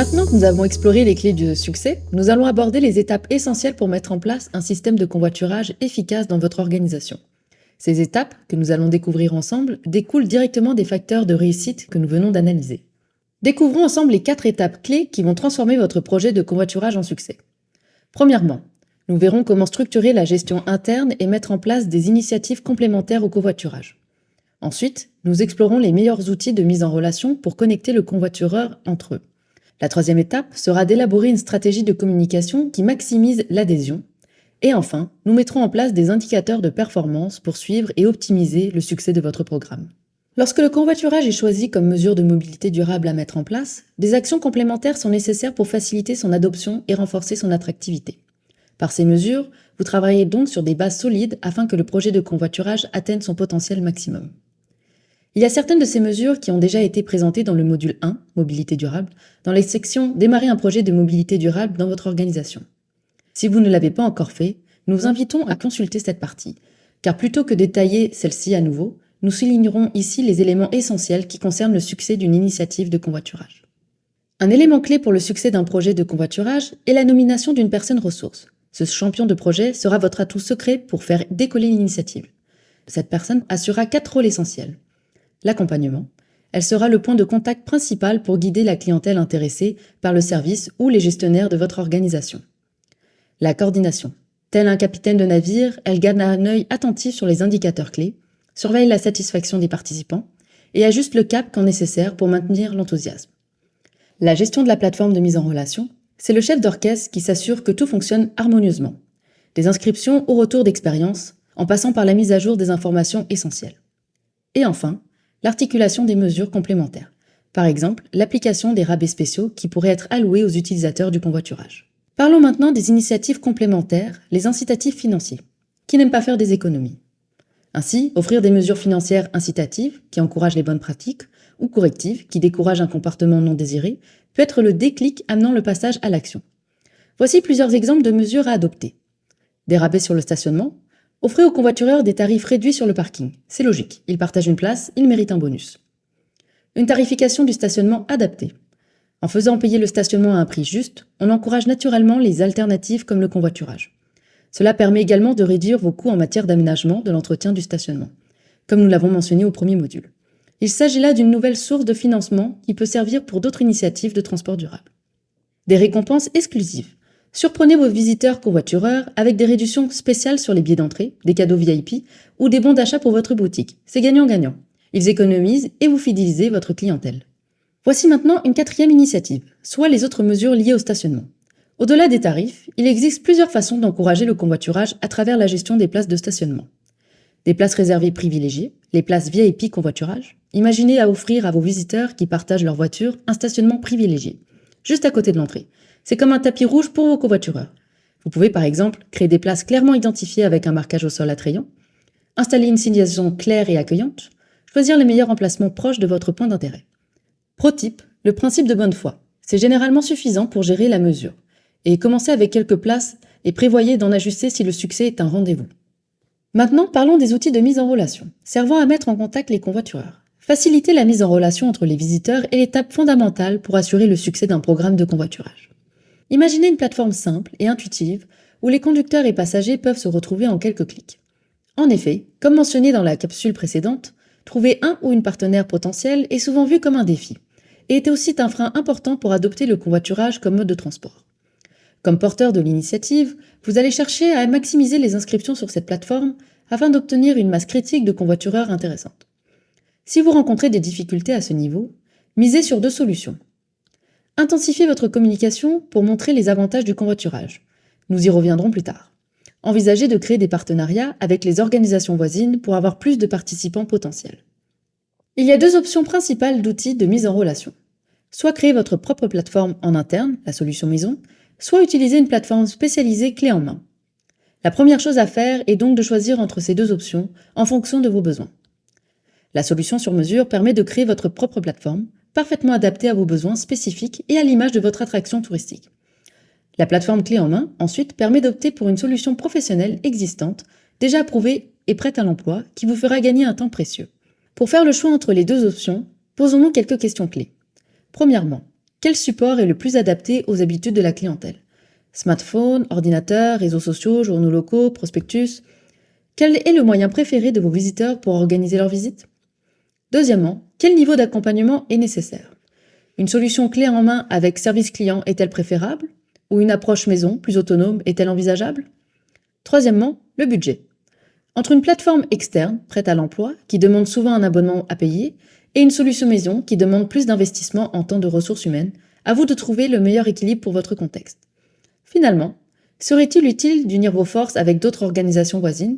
Maintenant que nous avons exploré les clés du succès, nous allons aborder les étapes essentielles pour mettre en place un système de convoiturage efficace dans votre organisation. Ces étapes, que nous allons découvrir ensemble, découlent directement des facteurs de réussite que nous venons d'analyser. Découvrons ensemble les 4 étapes clés qui vont transformer votre projet de convoiturage en succès. Premièrement, nous verrons comment structurer la gestion interne et mettre en place des initiatives complémentaires au covoiturage. Ensuite, nous explorons les meilleurs outils de mise en relation pour connecter le convoitureur entre eux. La troisième étape sera d'élaborer une stratégie de communication qui maximise l'adhésion. Et enfin, nous mettrons en place des indicateurs de performance pour suivre et optimiser le succès de votre programme. Lorsque le convoiturage est choisi comme mesure de mobilité durable à mettre en place, des actions complémentaires sont nécessaires pour faciliter son adoption et renforcer son attractivité. Par ces mesures, vous travaillez donc sur des bases solides afin que le projet de convoiturage atteigne son potentiel maximum. Il y a certaines de ces mesures qui ont déjà été présentées dans le module 1, Mobilité durable, dans les sections Démarrer un projet de mobilité durable dans votre organisation. Si vous ne l'avez pas encore fait, nous vous invitons à consulter cette partie, car plutôt que détailler celle-ci à nouveau, nous soulignerons ici les éléments essentiels qui concernent le succès d'une initiative de convoiturage. Un élément clé pour le succès d'un projet de convoiturage est la nomination d'une personne ressource. Ce champion de projet sera votre atout secret pour faire décoller l'initiative. Cette personne assurera 4 rôles essentiels. L'accompagnement. Elle sera le point de contact principal pour guider la clientèle intéressée par le service ou les gestionnaires de votre organisation. La coordination. Tel un capitaine de navire, elle garde un œil attentif sur les indicateurs clés, surveille la satisfaction des participants et ajuste le cap quand nécessaire pour maintenir l'enthousiasme. La gestion de la plateforme de mise en relation. C'est le chef d'orchestre qui s'assure que tout fonctionne harmonieusement. Des inscriptions au retour d'expérience, en passant par la mise à jour des informations essentielles. Et enfin, l'articulation des mesures complémentaires. Par exemple, l'application des rabais spéciaux qui pourraient être alloués aux utilisateurs du convoiturage. Parlons maintenant des initiatives complémentaires, les incitatifs financiers. Qui n'aiment pas faire des économies? Ainsi, offrir des mesures financières incitatives qui encouragent les bonnes pratiques ou correctives qui découragent un comportement non désiré peut être le déclic amenant le passage à l'action. Voici plusieurs exemples de mesures à adopter. Des rabais sur le stationnement. Offrez aux convoitureurs des tarifs réduits sur le parking. C'est logique, ils partagent une place, ils méritent un bonus. Une tarification du stationnement adaptée. En faisant payer le stationnement à un prix juste, on encourage naturellement les alternatives comme le convoiturage. Cela permet également de réduire vos coûts en matière d'aménagement de l'entretien du stationnement, comme nous l'avons mentionné au premier module. Il s'agit là d'une nouvelle source de financement qui peut servir pour d'autres initiatives de transport durable. Des récompenses exclusives. Surprenez vos visiteurs convoitureurs avec des réductions spéciales sur les billets d'entrée, des cadeaux VIP ou des bons d'achat pour votre boutique. C'est gagnant-gagnant. Ils économisent et vous fidélisez votre clientèle. Voici maintenant une 4e initiative, soit les autres mesures liées au stationnement. Au-delà des tarifs, il existe plusieurs façons d'encourager le convoiturage à travers la gestion des places de stationnement. Des places réservées privilégiées, les places VIP convoiturage. Imaginez à offrir à vos visiteurs qui partagent leur voiture un stationnement privilégié, juste à côté de l'entrée. C'est comme un tapis rouge pour vos covoitureurs. Vous pouvez par exemple créer des places clairement identifiées avec un marquage au sol attrayant, installer une signalisation claire et accueillante, choisir les meilleurs emplacements proches de votre point d'intérêt. Pro tip, le principe de bonne foi. C'est généralement suffisant pour gérer la mesure. Et commencez avec quelques places et prévoyez d'en ajuster si le succès est un rendez-vous. Maintenant, parlons des outils de mise en relation, servant à mettre en contact les convoitureurs. Faciliter la mise en relation entre les visiteurs est l'étape fondamentale pour assurer le succès d'un programme de convoiturage. Imaginez une plateforme simple et intuitive où les conducteurs et passagers peuvent se retrouver en quelques clics. En effet, comme mentionné dans la capsule précédente, trouver un ou une partenaire potentiel est souvent vu comme un défi et est aussi un frein important pour adopter le convoiturage comme mode de transport. Comme porteur de l'initiative, vous allez chercher à maximiser les inscriptions sur cette plateforme afin d'obtenir une masse critique de convoitureurs intéressante. Si vous rencontrez des difficultés à ce niveau, misez sur 2 solutions. Intensifiez votre communication pour montrer les avantages du convoiturage. Nous y reviendrons plus tard. Envisagez de créer des partenariats avec les organisations voisines pour avoir plus de participants potentiels. Il y a 2 options principales d'outils de mise en relation. Soit créer votre propre plateforme en interne, la solution maison, soit utiliser une plateforme spécialisée clé en main. La première chose à faire est donc de choisir entre ces 2 options en fonction de vos besoins. La solution sur mesure permet de créer votre propre plateforme, parfaitement adaptée à vos besoins spécifiques et à l'image de votre attraction touristique. La plateforme clé en main, ensuite, permet d'opter pour une solution professionnelle existante, déjà approuvée et prête à l'emploi, qui vous fera gagner un temps précieux. Pour faire le choix entre les 2 options, posons-nous quelques questions clés. Premièrement, quel support est le plus adapté aux habitudes de la clientèle? Smartphone, ordinateur, réseaux sociaux, journaux locaux, prospectus. Quel est le moyen préféré de vos visiteurs pour organiser leur visite? Deuxièmement, quel niveau d'accompagnement est nécessaire? Une solution clé en main avec service client est-elle préférable? Ou une approche maison, plus autonome, est-elle envisageable? Troisièmement, le budget. Entre une plateforme externe, prête à l'emploi, qui demande souvent un abonnement à payer, et une solution maison qui demande plus d'investissement en temps de ressources humaines, à vous de trouver le meilleur équilibre pour votre contexte. Finalement, serait-il utile d'unir vos forces avec d'autres organisations voisines?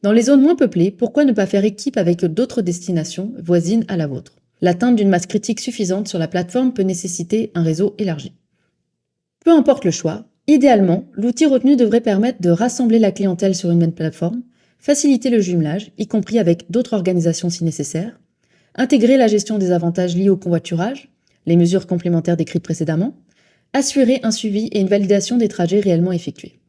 Dans les zones moins peuplées, pourquoi ne pas faire équipe avec d'autres destinations voisines à la vôtre? L'atteinte d'une masse critique suffisante sur la plateforme peut nécessiter un réseau élargi. Peu importe le choix, idéalement, l'outil retenu devrait permettre de rassembler la clientèle sur une même plateforme, faciliter le jumelage, y compris avec d'autres organisations si nécessaire, intégrer la gestion des avantages liés au covoiturage, les mesures complémentaires décrites précédemment, assurer un suivi et une validation des trajets réellement effectués.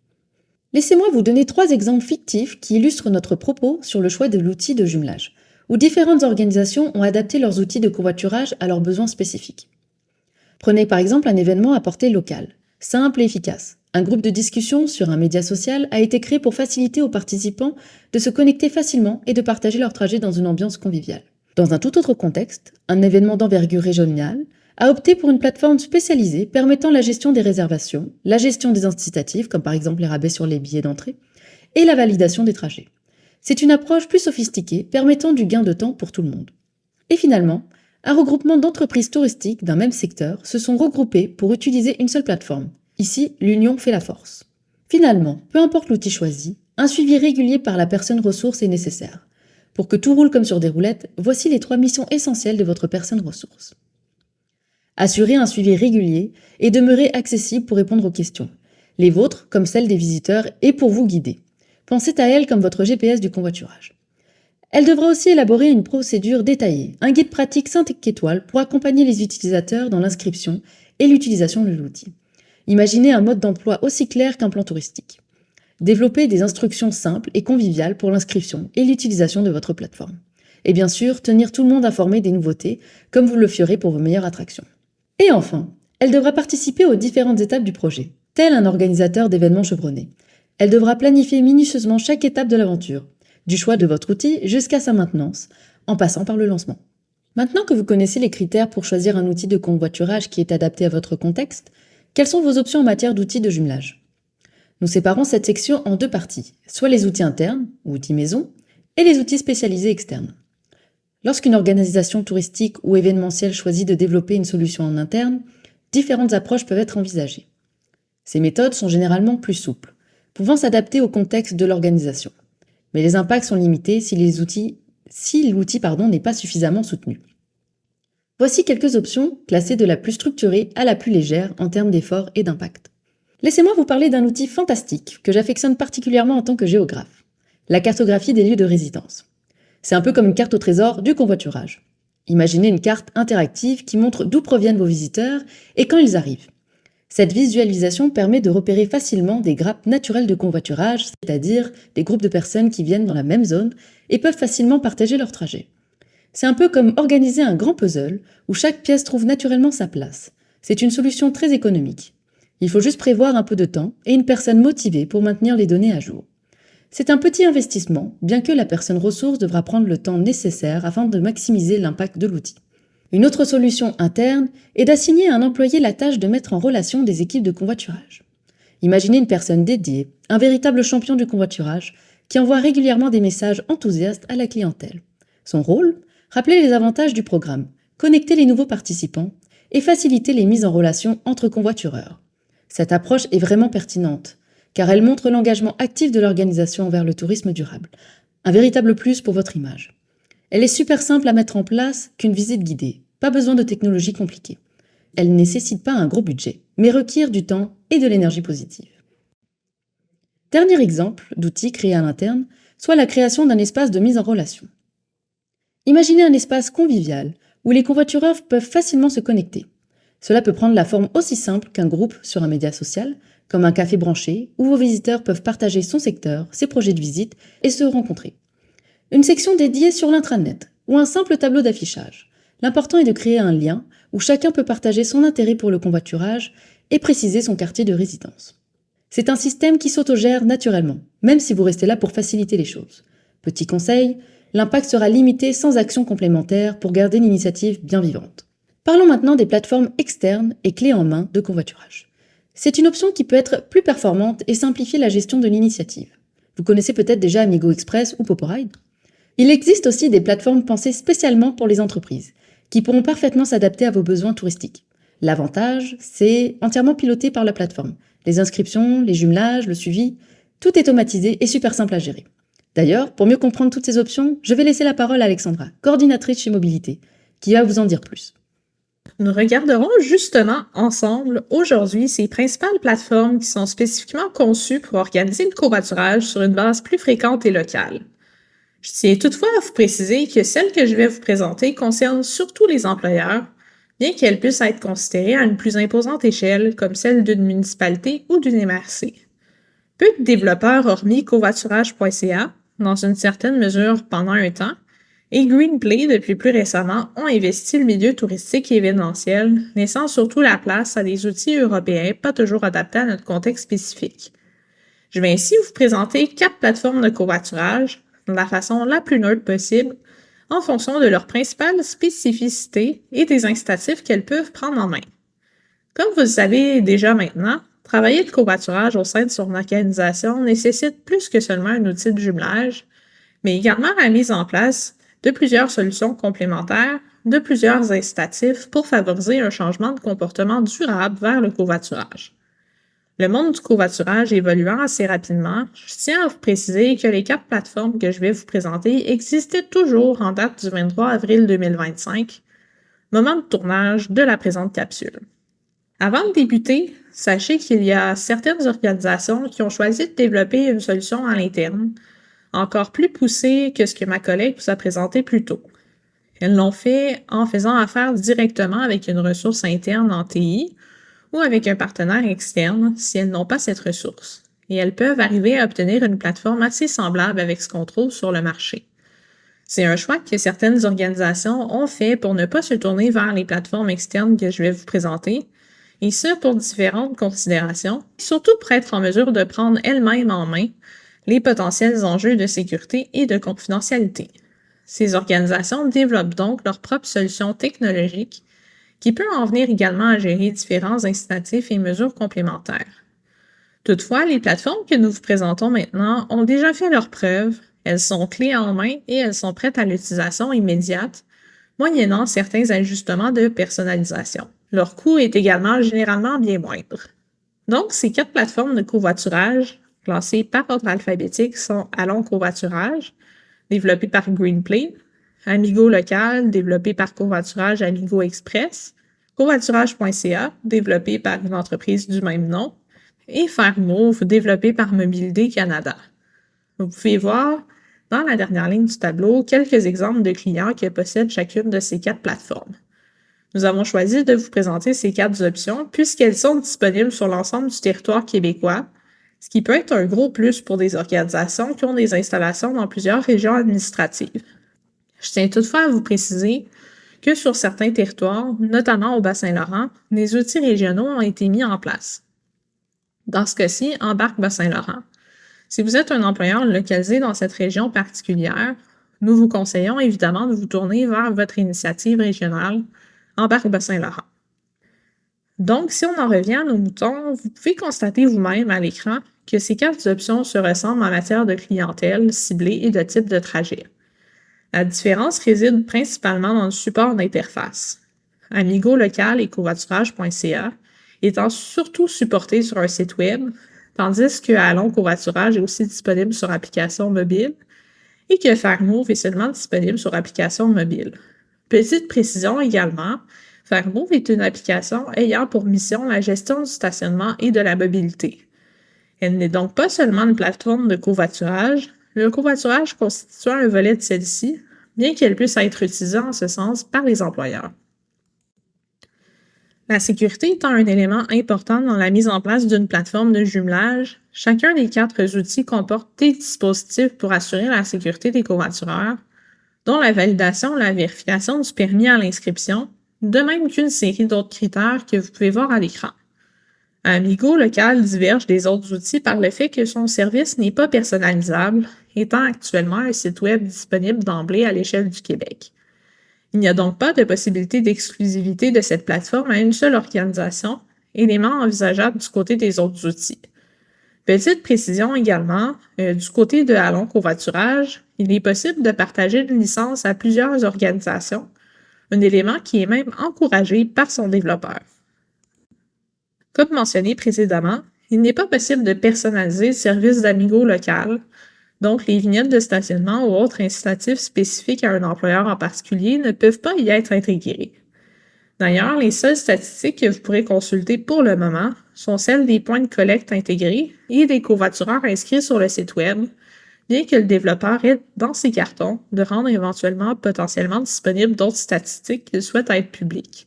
Laissez-moi vous donner 3 exemples fictifs qui illustrent notre propos sur le choix de l'outil de jumelage, où différentes organisations ont adapté leurs outils de covoiturage à leurs besoins spécifiques. Prenez par exemple un événement à portée locale, simple et efficace. Un groupe de discussion sur un média social a été créé pour faciliter aux participants de se connecter facilement et de partager leur trajet dans une ambiance conviviale. Dans un tout autre contexte, un événement d'envergure régionale a opté pour une plateforme spécialisée permettant la gestion des réservations, la gestion des incitatifs, comme par exemple les rabais sur les billets d'entrée, et la validation des trajets. C'est une approche plus sophistiquée permettant du gain de temps pour tout le monde. Et finalement, un regroupement d'entreprises touristiques d'un même secteur se sont regroupées pour utiliser une seule plateforme. Ici, l'union fait la force. Finalement, peu importe l'outil choisi, un suivi régulier par la personne ressource est nécessaire. Pour que tout roule comme sur des roulettes, voici les 3 missions essentielles de votre personne ressource. Assurer un suivi régulier et demeurer accessible pour répondre aux questions, les vôtres comme celles des visiteurs et pour vous guider. Pensez à elle comme votre GPS du convoiturage. Elle devra aussi élaborer une procédure détaillée, un guide pratique 5 étoiles pour accompagner les utilisateurs dans l'inscription et l'utilisation de l'outil. Imaginez un mode d'emploi aussi clair qu'un plan touristique. Développez des instructions simples et conviviales pour l'inscription et l'utilisation de votre plateforme. Et bien sûr, tenir tout le monde informé des nouveautés, comme vous le ferez pour vos meilleures attractions. Et enfin, elle devra participer aux différentes étapes du projet, tel un organisateur d'événements chevronné. Elle devra planifier minutieusement chaque étape de l'aventure, du choix de votre outil jusqu'à sa maintenance, en passant par le lancement. Maintenant que vous connaissez les critères pour choisir un outil de convoiturage qui est adapté à votre contexte, quelles sont vos options en matière d'outils de jumelage? Nous séparons cette section en 2 parties, soit les outils internes, ou outils maison, et les outils spécialisés externes. Lorsqu'une organisation touristique ou événementielle choisit de développer une solution en interne, différentes approches peuvent être envisagées. Ces méthodes sont généralement plus souples, pouvant s'adapter au contexte de l'organisation. Mais les impacts sont limités si l'outil n'est pas suffisamment soutenu. Voici quelques options classées de la plus structurée à la plus légère en termes d'efforts et d'impact. Laissez-moi vous parler d'un outil fantastique que j'affectionne particulièrement en tant que géographe, la cartographie des lieux de résidence. C'est un peu comme une carte au trésor du convoiturage. Imaginez une carte interactive qui montre d'où proviennent vos visiteurs et quand ils arrivent. Cette visualisation permet de repérer facilement des grappes naturelles de convoiturage, c'est-à-dire des groupes de personnes qui viennent dans la même zone et peuvent facilement partager leur trajet. C'est un peu comme organiser un grand puzzle où chaque pièce trouve naturellement sa place. C'est une solution très économique. Il faut juste prévoir un peu de temps et une personne motivée pour maintenir les données à jour. C'est un petit investissement, bien que la personne ressource devra prendre le temps nécessaire afin de maximiser l'impact de l'outil. Une autre solution interne est d'assigner à un employé la tâche de mettre en relation des équipes de convoiturage. Imaginez une personne dédiée, un véritable champion du convoiturage, qui envoie régulièrement des messages enthousiastes à la clientèle. Son rôle ? Rappeler les avantages du programme, connecter les nouveaux participants et faciliter les mises en relation entre convoitureurs. Cette approche est vraiment pertinente, car elle montre l'engagement actif de l'organisation envers le tourisme durable. Un véritable plus pour votre image. Elle est super simple à mettre en place qu'une visite guidée, pas besoin de technologie compliquée. Elle ne nécessite pas un gros budget, mais requiert du temps et de l'énergie positive. Dernier exemple d'outil créé à l'interne, soit la création d'un espace de mise en relation. Imaginez un espace convivial où les convoitureurs peuvent facilement se connecter. Cela peut prendre la forme aussi simple qu'un groupe sur un média social, comme un café branché, où vos visiteurs peuvent partager son secteur, ses projets de visite et se rencontrer. Une section dédiée sur l'intranet, ou un simple tableau d'affichage. L'important est de créer un lien où chacun peut partager son intérêt pour le convoiturage et préciser son quartier de résidence. C'est un système qui s'autogère naturellement, même si vous restez là pour faciliter les choses. Petit conseil, l'impact sera limité sans action complémentaire pour garder l'initiative bien vivante. Parlons maintenant des plateformes externes et clés en main de convoiturage. C'est une option qui peut être plus performante et simplifier la gestion de l'initiative. Vous connaissez peut-être déjà Amigo Express ou Poporide. Il existe aussi des plateformes pensées spécialement pour les entreprises, qui pourront parfaitement s'adapter à vos besoins touristiques. L'avantage, c'est entièrement piloté par la plateforme. Les inscriptions, les jumelages, le suivi, tout est automatisé et super simple à gérer. D'ailleurs, pour mieux comprendre toutes ces options, je vais laisser la parole à Alexandra, coordinatrice chez Mobilité, qui va vous en dire plus. Nous regarderons justement ensemble aujourd'hui ces principales plateformes qui sont spécifiquement conçues pour organiser le covoiturage sur une base plus fréquente et locale. Je tiens toutefois à vous préciser que celles que je vais vous présenter concernent surtout les employeurs, bien qu'elles puissent être considérées à une plus imposante échelle comme celle d'une municipalité ou d'une MRC. Peu de développeurs, hormis covoiturage.ca, dans une certaine mesure pendant un temps, et Greenplay, depuis plus récemment, ont investi le milieu touristique et événementiel, laissant surtout la place à des outils européens pas toujours adaptés à notre contexte spécifique. Je vais ainsi vous présenter 4 plateformes de covoiturage de la façon la plus neutre possible, en fonction de leurs principales spécificités et des incitatifs qu'elles peuvent prendre en main. Comme vous le savez déjà maintenant, travailler le covoiturage au sein de son organisation nécessite plus que seulement un outil de jumelage, mais également la mise en place de plusieurs solutions complémentaires, de plusieurs incitatifs pour favoriser un changement de comportement durable vers le covoiturage. Le monde du covoiturage évoluant assez rapidement, je tiens à vous préciser que les 4 plateformes que je vais vous présenter existaient toujours en date du 23 avril 2025, moment de tournage de la présente capsule. Avant de débuter, sachez qu'il y a certaines organisations qui ont choisi de développer une solution à l'interne, encore plus poussée que ce que ma collègue vous a présenté plus tôt. Elles l'ont fait en faisant affaire directement avec une ressource interne en TI ou avec un partenaire externe si elles n'ont pas cette ressource, et elles peuvent arriver à obtenir une plateforme assez semblable avec ce qu'on trouve sur le marché. C'est un choix que certaines organisations ont fait pour ne pas se tourner vers les plateformes externes que je vais vous présenter, et ce pour différentes considérations, surtout pour être en mesure de prendre elles-mêmes en main les potentiels enjeux de sécurité et de confidentialité. Ces organisations développent donc leurs propres solutions technologiques qui peut en venir également à gérer différents incitatifs et mesures complémentaires. Toutefois, les plateformes que nous vous présentons maintenant ont déjà fait leurs preuves, elles sont clés en main et elles sont prêtes à l'utilisation immédiate, moyennant certains ajustements de personnalisation. Leur coût est également généralement bien moindre. Donc, ces 4 plateformes de covoiturage, classées par ordre alphabétique, sont Allons Covoiturage, développé par Greenplay, Amigo Local, développé par Covoiturage Amigo Express, covoiturage.ca, développé par une entreprise du même nom, et Fairmove, développé par Mobilité Canada. Vous pouvez voir dans la dernière ligne du tableau quelques exemples de clients qui possèdent chacune de ces 4 plateformes. Nous avons choisi de vous présenter ces 4 options puisqu'elles sont disponibles sur l'ensemble du territoire québécois, ce qui peut être un gros plus pour des organisations qui ont des installations dans plusieurs régions administratives. Je tiens toutefois à vous préciser que sur certains territoires, notamment au Bas-Saint-Laurent, des outils régionaux ont été mis en place. Dans ce cas-ci, Embarque Bas-Saint-Laurent. Si vous êtes un employeur localisé dans cette région particulière, nous vous conseillons évidemment de vous tourner vers votre initiative régionale Embarque Bas-Saint-Laurent. Donc, si on en revient à nos moutons, vous pouvez constater vous-même à l'écran que ces 4 options se ressemblent en matière de clientèle ciblée et de type de trajet. La différence réside principalement dans le support d'interface. Amigo Local et covoiturage.ca étant surtout supportés sur un site web, tandis que Allons Covoiturage est aussi disponible sur application mobile et que Fairmove est seulement disponible sur application mobile. Petite précision également, Fairmove est une application ayant pour mission la gestion du stationnement et de la mobilité. Elle n'est donc pas seulement une plateforme de covoiturage, le covoiturage constituant un volet de celle-ci, bien qu'elle puisse être utilisée en ce sens par les employeurs. La sécurité étant un élément important dans la mise en place d'une plateforme de jumelage, chacun des 4 outils comporte des dispositifs pour assurer la sécurité des covoitureurs, dont la validation ou la vérification du permis à l'inscription, de même qu'une série d'autres critères que vous pouvez voir à l'écran. Amigo Local diverge des autres outils par le fait que son service n'est pas personnalisable, étant actuellement un site web disponible d'emblée à l'échelle du Québec. Il n'y a donc pas de possibilité d'exclusivité de cette plateforme à une seule organisation, élément envisageable du côté des autres outils. Petite précision également, du côté de Allons Covoiturage, il est possible de partager une licence à plusieurs organisations, un élément qui est même encouragé par son développeur. Comme mentionné précédemment, il n'est pas possible de personnaliser le service d'Amigo Local, donc les vignettes de stationnement ou autres incitatifs spécifiques à un employeur en particulier ne peuvent pas y être intégrés. D'ailleurs, les seules statistiques que vous pourrez consulter pour le moment sont celles des points de collecte intégrés et des covoitureurs inscrits sur le site web, bien que le développeur ait dans ses cartons de rendre éventuellement potentiellement disponibles d'autres statistiques qu'il souhaite être publiques.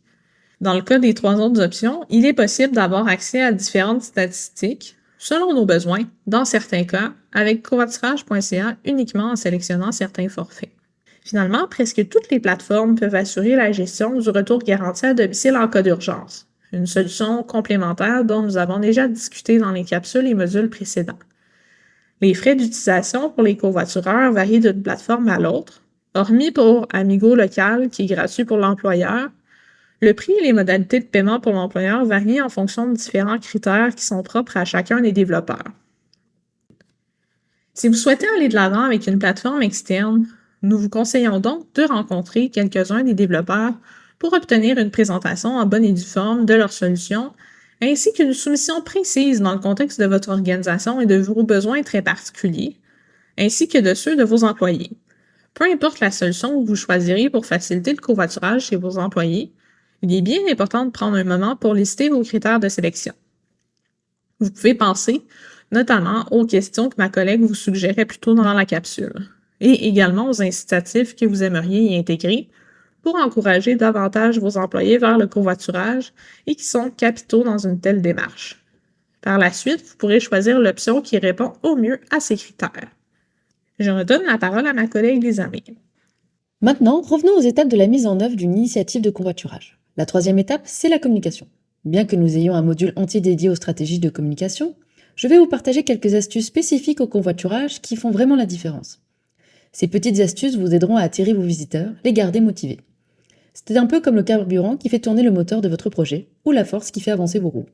Dans le cas des 3 autres options, il est possible d'avoir accès à différentes statistiques, selon nos besoins, dans certains cas, avec covoiturage.ca uniquement en sélectionnant certains forfaits. Finalement, presque toutes les plateformes peuvent assurer la gestion du retour garanti à domicile en cas d'urgence, une solution complémentaire dont nous avons déjà discuté dans les capsules et modules précédents. Les frais d'utilisation pour les covoitureurs varient d'une plateforme à l'autre, hormis pour Amigo Local qui est gratuit pour l'employeur. Le prix et les modalités de paiement pour l'employeur varient en fonction de différents critères qui sont propres à chacun des développeurs. Si vous souhaitez aller de l'avant avec une plateforme externe, nous vous conseillons donc de rencontrer quelques-uns des développeurs pour obtenir une présentation en bonne et due forme de leur solution, ainsi qu'une soumission précise dans le contexte de votre organisation et de vos besoins très particuliers, ainsi que de ceux de vos employés. Peu importe la solution que vous choisirez pour faciliter le covoiturage chez vos employés, il est bien important de prendre un moment pour lister vos critères de sélection. Vous pouvez penser notamment aux questions que ma collègue vous suggérait plus tôt dans la capsule, et également aux incitatifs que vous aimeriez y intégrer pour encourager davantage vos employés vers le covoiturage et qui sont capitaux dans une telle démarche. Par la suite, vous pourrez choisir l'option qui répond au mieux à ces critères. Je redonne la parole à ma collègue Lisa May. Maintenant, revenons aux étapes de la mise en œuvre d'une initiative de covoiturage. La 3e étape, c'est la communication. Bien que nous ayons un module entier dédié aux stratégies de communication, je vais vous partager quelques astuces spécifiques au covoiturage qui font vraiment la différence. Ces petites astuces vous aideront à attirer vos visiteurs, les garder motivés. C'est un peu comme le carburant qui fait tourner le moteur de votre projet ou la force qui fait avancer vos roues.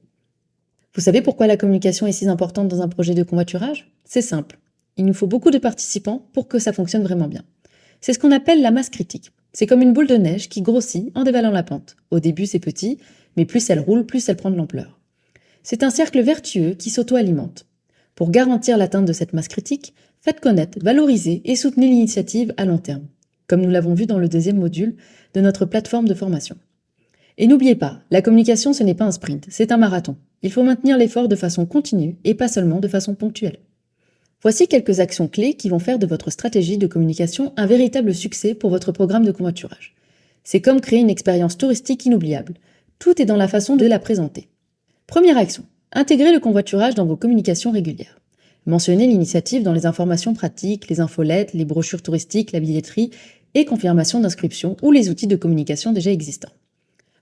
Vous savez pourquoi la communication est si importante dans un projet de covoiturage ? C'est simple. Il nous faut beaucoup de participants pour que ça fonctionne vraiment bien. C'est ce qu'on appelle la masse critique. C'est comme une boule de neige qui grossit en dévalant la pente. Au début, c'est petit, mais plus elle roule, plus elle prend de l'ampleur. C'est un cercle vertueux qui s'auto-alimente. Pour garantir l'atteinte de cette masse critique, faites connaître, valorisez et soutenez l'initiative à long terme, comme nous l'avons vu dans le 2e module de notre plateforme de formation. Et n'oubliez pas, la communication, ce n'est pas un sprint, c'est un marathon. Il faut maintenir l'effort de façon continue et pas seulement de façon ponctuelle. Voici quelques actions clés qui vont faire de votre stratégie de communication un véritable succès pour votre programme de covoiturage. C'est comme créer une expérience touristique inoubliable. Tout est dans la façon de la présenter. Première action, intégrez le covoiturage dans vos communications régulières. Mentionnez l'initiative dans les informations pratiques, les infolettes, les brochures touristiques, la billetterie et confirmation d'inscription ou les outils de communication déjà existants.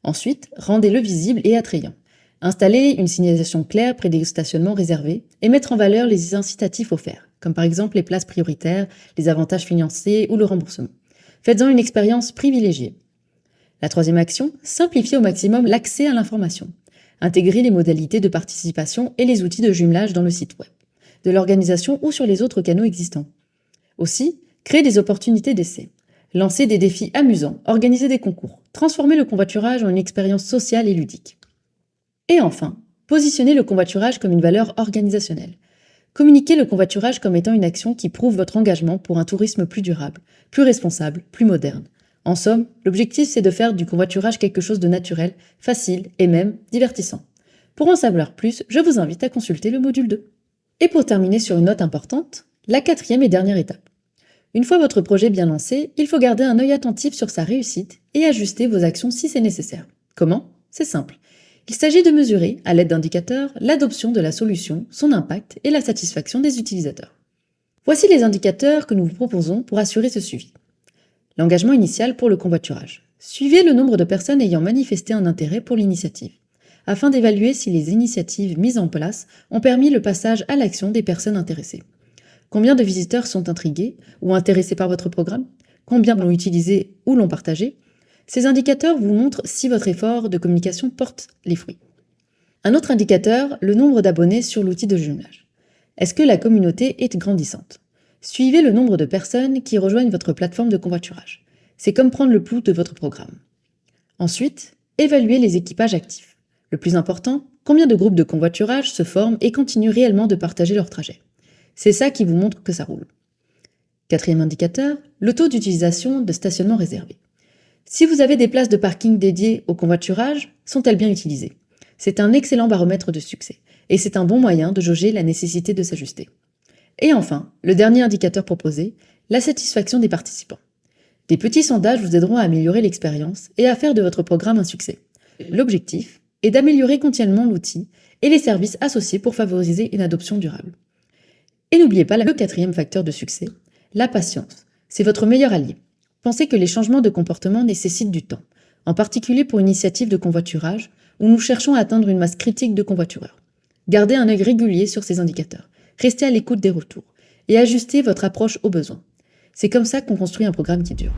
Ensuite, rendez-le visible et attrayant. Installer une signalisation claire près des stationnements réservés et mettre en valeur les incitatifs offerts, comme par exemple les places prioritaires, les avantages financiers ou le remboursement. Faites-en une expérience privilégiée. La 3e action, simplifiez au maximum l'accès à l'information. Intégrez les modalités de participation et les outils de jumelage dans le site web de l'organisation ou sur les autres canaux existants. Aussi, créez des opportunités d'essai. Lancez des défis amusants, organisez des concours, transformez le covoiturage en une expérience sociale et ludique. Et enfin, positionnez le covoiturage comme une valeur organisationnelle. Communiquez le covoiturage comme étant une action qui prouve votre engagement pour un tourisme plus durable, plus responsable, plus moderne. En somme, l'objectif c'est de faire du covoiturage quelque chose de naturel, facile et même divertissant. Pour en savoir plus, je vous invite à consulter le module 2. Et pour terminer sur une note importante, la 4e et dernière étape. Une fois votre projet bien lancé, il faut garder un œil attentif sur sa réussite et ajuster vos actions si c'est nécessaire. Comment ? C'est simple. Il s'agit de mesurer, à l'aide d'indicateurs, l'adoption de la solution, son impact et la satisfaction des utilisateurs. Voici les indicateurs que nous vous proposons pour assurer ce suivi. L'engagement initial pour le convoiturage. Suivez le nombre de personnes ayant manifesté un intérêt pour l'initiative, afin d'évaluer si les initiatives mises en place ont permis le passage à l'action des personnes intéressées. Combien de visiteurs sont intrigués ou intéressés par votre programme? Combien l'ont utilisé ou l'ont partagé? Ces indicateurs vous montrent si votre effort de communication porte les fruits. Un autre indicateur, le nombre d'abonnés sur l'outil de jumelage. Est-ce que la communauté est grandissante? Suivez le nombre de personnes qui rejoignent votre plateforme de convoiturage. C'est comme prendre le pouls de votre programme. Ensuite, évaluez les équipages actifs. Le plus important, combien de groupes de convoiturage se forment et continuent réellement de partager leur trajet. C'est ça qui vous montre que ça roule. Quatrième indicateur, le taux d'utilisation de stationnement réservé. Si vous avez des places de parking dédiées au convoiturage, sont-elles bien utilisées? C'est un excellent baromètre de succès, et c'est un bon moyen de jauger la nécessité de s'ajuster. Et enfin, le dernier indicateur proposé, la satisfaction des participants. Des petits sondages vous aideront à améliorer l'expérience et à faire de votre programme un succès. L'objectif est d'améliorer continuellement l'outil et les services associés pour favoriser une adoption durable. Et n'oubliez pas le quatrième facteur de succès, la patience. C'est votre meilleur allié. Pensez que les changements de comportement nécessitent du temps, en particulier pour une initiative de convoiturage où nous cherchons à atteindre une masse critique de convoitureurs. Gardez un œil régulier sur ces indicateurs, restez à l'écoute des retours et ajustez votre approche aux besoins. C'est comme ça qu'on construit un programme qui dure.